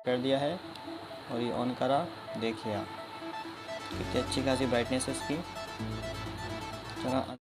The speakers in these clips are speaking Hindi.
कर दिया है और ये ऑन करा, देखिए आप कितनी अच्छी खासी ब्राइटनेस है इसकी। चला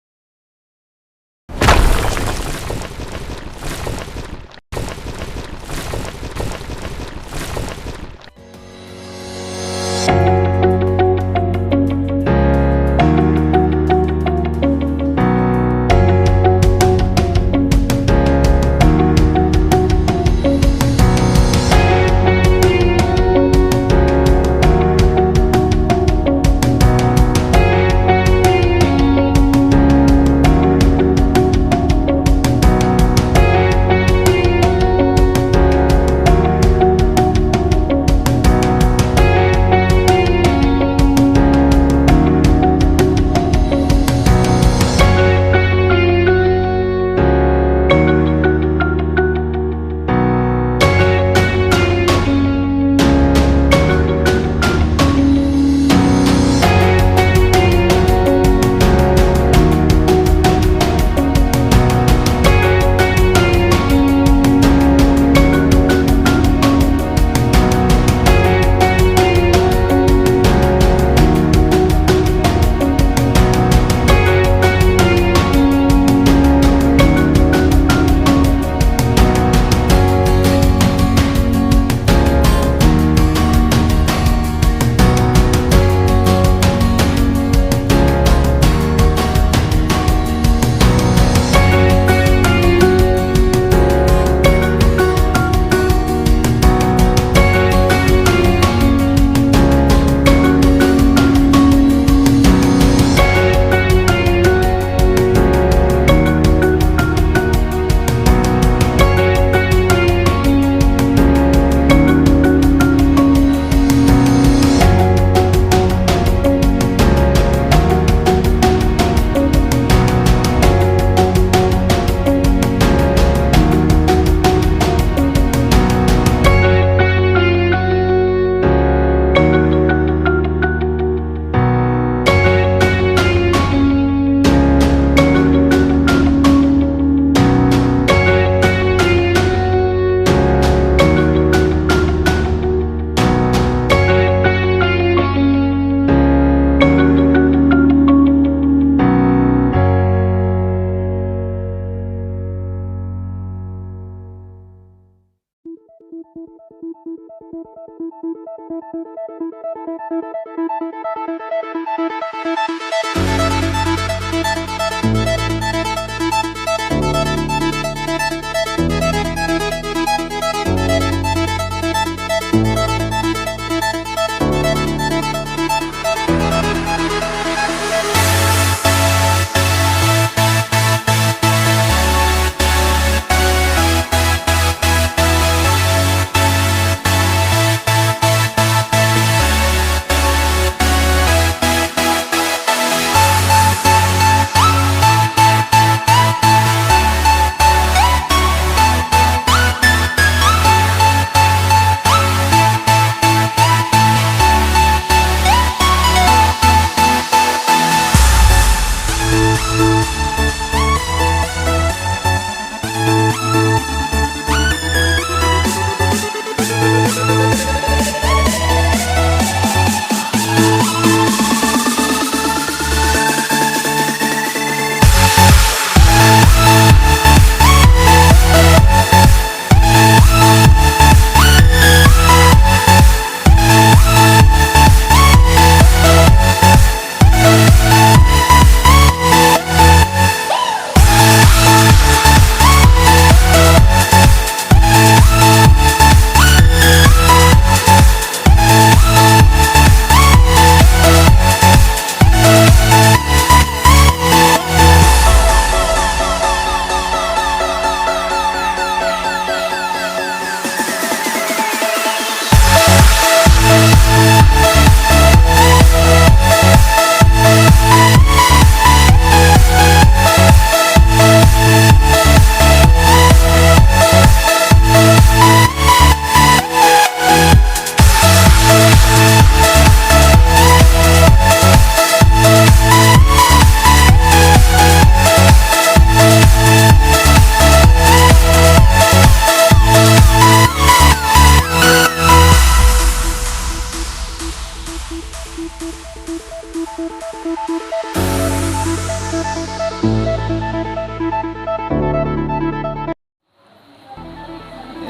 ये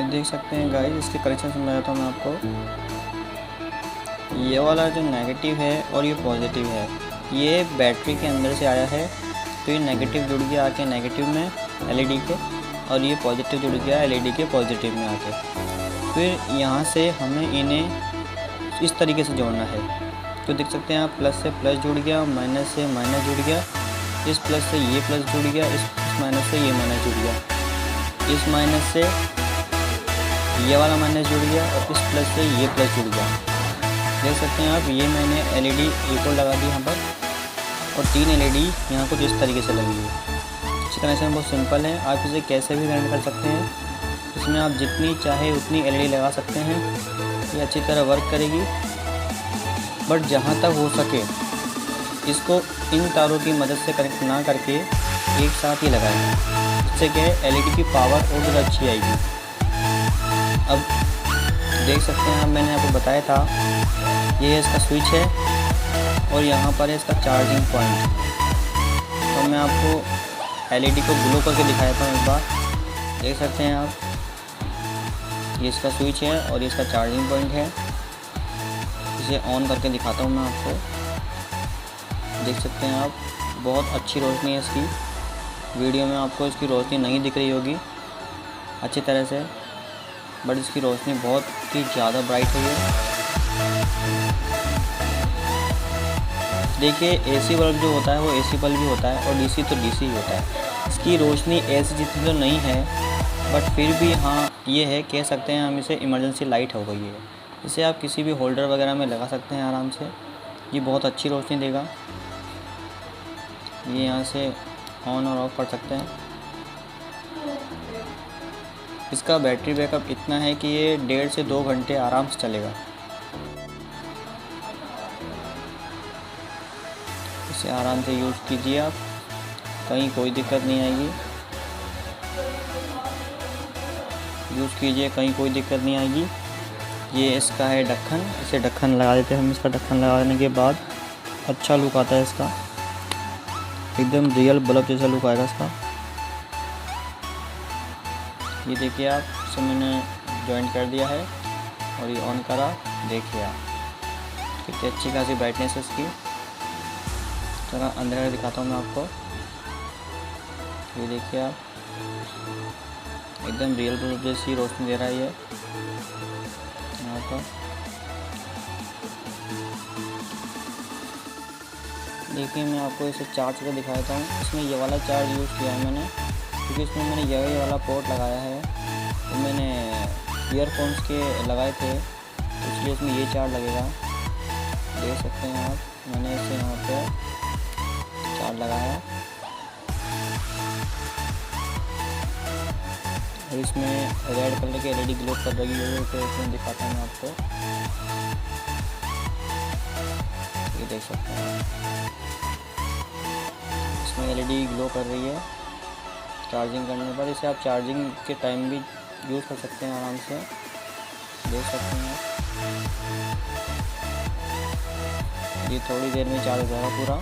देख सकते हैं गाइस, इसके कनेक्शन समझाता हूँ मैं आपको। ये वाला जो नेगेटिव है और ये पॉजिटिव है, ये बैटरी के अंदर से आया है, तो ये नेगेटिव जुड़ गया आके नेगेटिव में एलईडी के, और ये पॉजिटिव जुड़ गया एलईडी के पॉजिटिव में आके। फिर यहाँ से हमें इन्हें इस तरीके से जोड़ना है। तो देख सकते हैं आप, प्लस से प्लस जुड़ गया, माइनस से माइनस जुड़ गया, इस प्लस से ये प्लस जुड़ गया, इस माइनस से ये माइनस जुड़ गया, इस माइनस से ये वाला माइनस जुड़ गया, और इस प्लस से ये प्लस जुड़ गया। देख सकते हैं आप, ये मैंने एलईडी एक और लगा दी यहाँ पर, और 3 एलईडी यहाँ कुछ इस तरीके से लगी है। इसका कनेक्शन बहुत सिंपल है, आप इसे कैसे भी कनेक्ट कर सकते हैं। इसमें आप जितनी चाहे उतनी एलईडी लगा सकते हैं, ये अच्छी तरह वर्क करेगी। बट जहाँ तक हो सके इसको इन तारों की मदद से कनेक्ट ना करके एक साथ ही लगाएं, इससे क्या है एलईडी की पावर और ज़्यादा अच्छी आएगी। अब देख सकते हैं आप, मैंने आपको बताया था, ये है इसका स्विच है, और यहाँ पर है इसका चार्जिंग पॉइंट। तो मैं आपको एलईडी को ग्लो करके दिखाया था एक बार, देख सकते हैं आप, ये इसका स्विच है और ये इसका चार्जिंग पॉइंट है। इसे ऑन करके दिखाता हूँ मैं आपको। देख सकते हैं आप, बहुत अच्छी रोशनी है इसकी। वीडियो में आपको इसकी रोशनी नहीं दिख रही होगी अच्छी तरह से, बट इसकी रोशनी बहुत ही ज़्यादा ब्राइट है ये। देखिए, एसी बल्ब जो होता है वो एसी बल्ब ही होता है, और डीसी तो डीसी ही होता है। इसकी रोशनी एसी जितनी तो नहीं है, बट फिर भी हाँ ये है, कह सकते हैं हम इसे इमरजेंसी लाइट हो गई है। इसे आप किसी भी होल्डर वगैरह में लगा सकते हैं आराम से, ये बहुत अच्छी रोशनी देगा। ये यहाँ से ऑन और ऑफ कर सकते हैं। इसका बैटरी बैकअप इतना है कि ये 1.5 से 2 घंटे आराम से चलेगा। इसे आराम से यूज़ कीजिए आप, कहीं कोई दिक्कत नहीं आएगी। यूज़ कीजिए, कहीं कोई दिक्कत नहीं आएगी। ये इसका है ढक्कन, इसे ढक्कन लगा देते हैं हम। इसका ढक्कन लगा देने के बाद अच्छा लुक आता है इसका, एकदम रियल बल्ब जैसा लुक आएगा इसका। ये देखिए आप, इसे मैंने जॉइंट कर दिया है और ये ऑन करा। देखिए आप, कितनी अच्छी खासी ब्राइटनेस है इसकी। थोड़ा अंदर दिखाता हूँ मैं आपको। ये देखिए आप, एकदम रियल बल्ब जैसी रोशनी दे रहा है ये यहाँ पर। देखिए, मैं आपको इसे चार्ज करके दिखा देता हूँ। इसमें ये वाला चार्ज यूज़ किया है मैंने, क्योंकि इसमें मैंने ये वाला पोर्ट लगाया है, तो मैंने ईयरफोन्स के लगाए थे, तो इसलिए इसमें ये चार्ज लगेगा। देख सकते हैं आप, मैंने इसे यहाँ पे चार्ज लगाया, और इसमें रेड कलर की एलईडी ग्लो कर रही है, तो इसमें दिखाता हूँ मैं आपको। ये देख सकते हैं, इसमें एलईडी ग्लो कर रही है चार्जिंग करने पर। इसे आप चार्जिंग के टाइम भी यूज़ कर सकते हैं आराम से, देख सकते हैं आप। ये थोड़ी देर में चार्ज हो जाएगा पूरा।